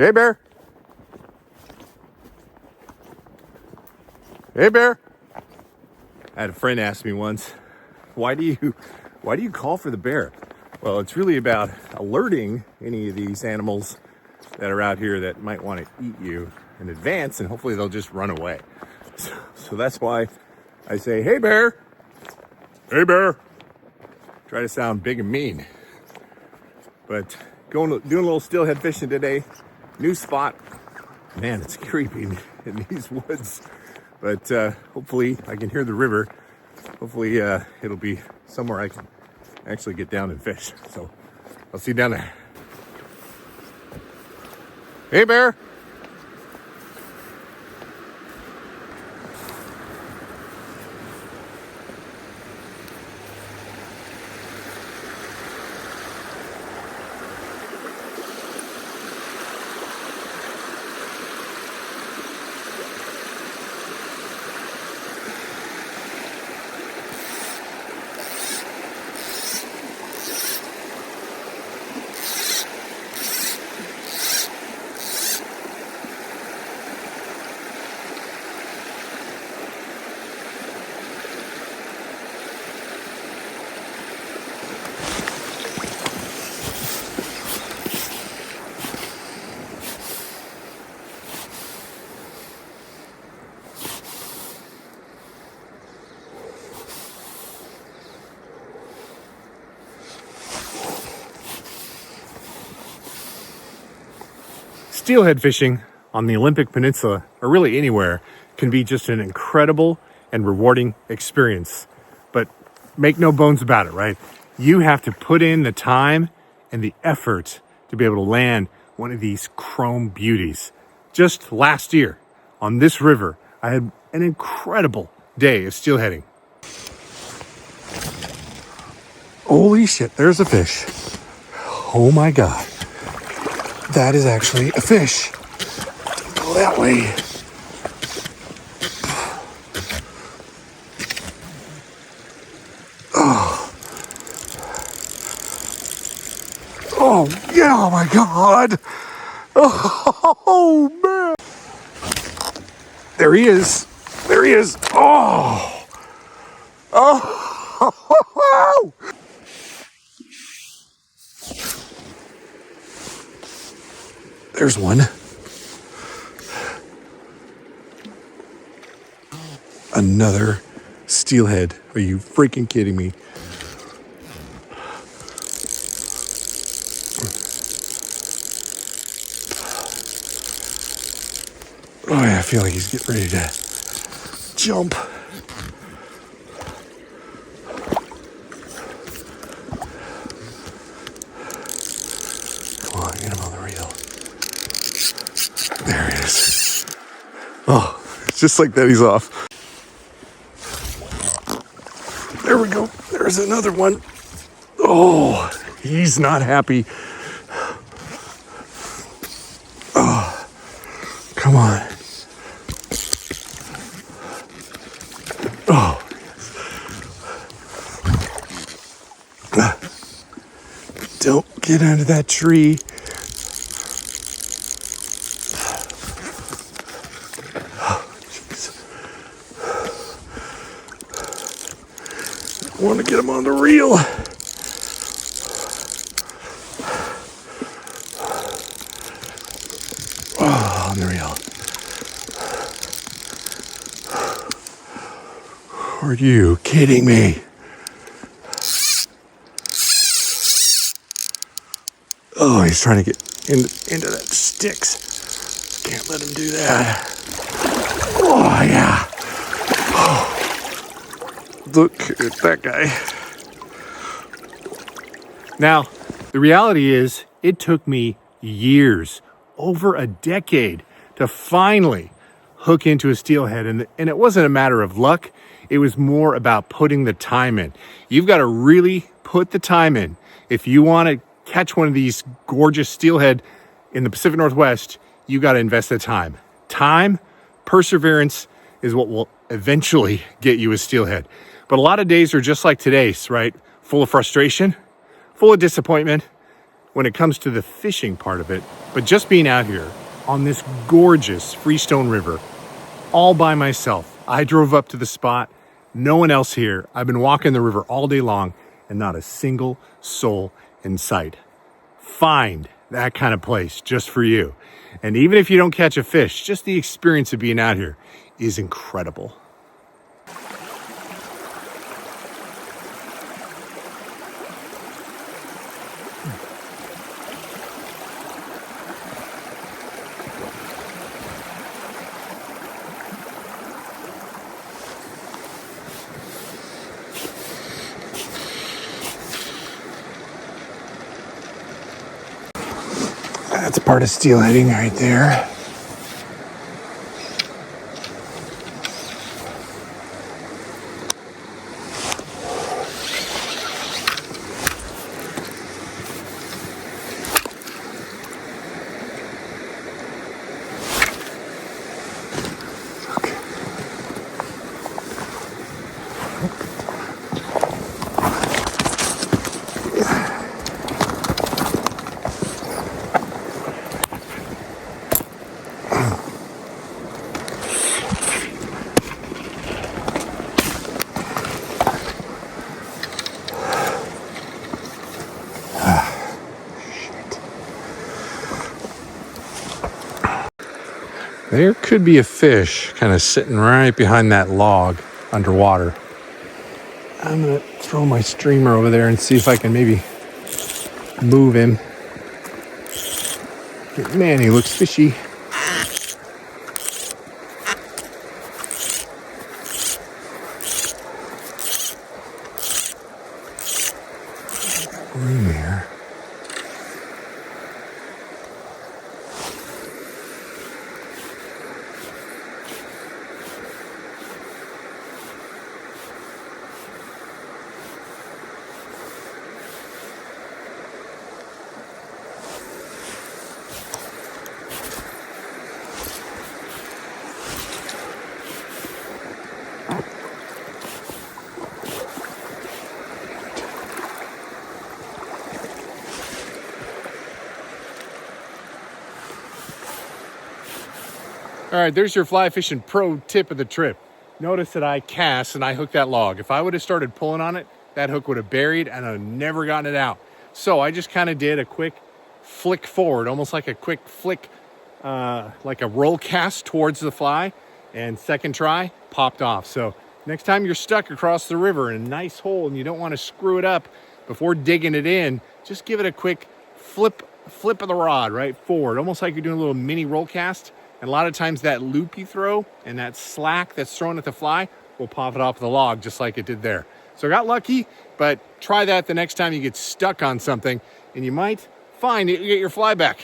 Hey, bear. Hey, bear. I had a friend ask me once, why do you call for the bear? Well, it's really about alerting any of these animals that are out here that might want to eat you in advance, and hopefully they'll just run away. So that's why I say, hey, bear. Hey, bear. Try to sound big and mean. But doing a little steelhead fishing today. New spot. Man, it's creepy in these woods. But hopefully I can hear the river. Hopefully it'll be somewhere I can actually get down and fish. So I'll see you down there. Hey, bear. Steelhead fishing on the Olympic Peninsula, or really anywhere, can be just an incredible and rewarding experience. But make no bones about it, right? You have to put in the time and the effort to be able to land one of these chrome beauties. Just last year on this river, I had an incredible day of steelheading. Holy shit, there's a fish. Oh my God. That is actually a fish. Go that way. Oh, yeah, oh my God. Oh, man. There he is. There he is. Oh. Oh. There's one. Another steelhead. Are you freaking kidding me? Oh yeah, I feel like he's getting ready to jump. Come on, get him on the reel. There he is. Oh, it's just like that, he's off. There we go. There's another one. Oh, he's not happy. Oh, come on. Oh. Don't get under that tree. I want to get him on the reel. Oh, on the reel. Are you kidding me? Oh, he's trying to get into that sticks. Can't let him do that. Oh, yeah. Oh. Look at that guy. Now, the reality is, it took me years, over a decade, to finally hook into a steelhead. And it wasn't a matter of luck. It was more about putting the time in. You've got to really put the time in. If you want to catch one of these gorgeous steelhead in the Pacific Northwest, you got to invest the time. Time, perseverance is what will eventually get you a steelhead. But a lot of days are just like today's, right? Full of frustration, full of disappointment, when it comes to the fishing part of it, but just being out here on this gorgeous Freestone River all by myself. I drove up to the spot, no one else here. I've been walking the river all day long and not a single soul in sight. Find that kind of place just for you. And even if you don't catch a fish, just the experience of being out here is incredible. That's part of steelheading right there. There could be a fish kind of sitting right behind that log underwater. I'm gonna throw my streamer over there and see if I can maybe move him. Man, he looks fishy. Room here. All right, there's your fly fishing pro tip of the trip. Notice that I cast and I hooked that log. If I would have started pulling on it, that hook would have buried and I'd never gotten it out. So I just kind of did a quick flick forward, almost like a quick flick, like a roll cast towards the fly, and second try, popped off. So next time you're stuck across the river in a nice hole and you don't want to screw it up before digging it in, just give it a quick flip of the rod right forward, almost like you're doing a little mini roll cast. And a lot of times that loop you throw and that slack that's thrown at the fly will pop it off the log just like it did there. So I got lucky, but try that the next time you get stuck on something and you might find that you get your fly back.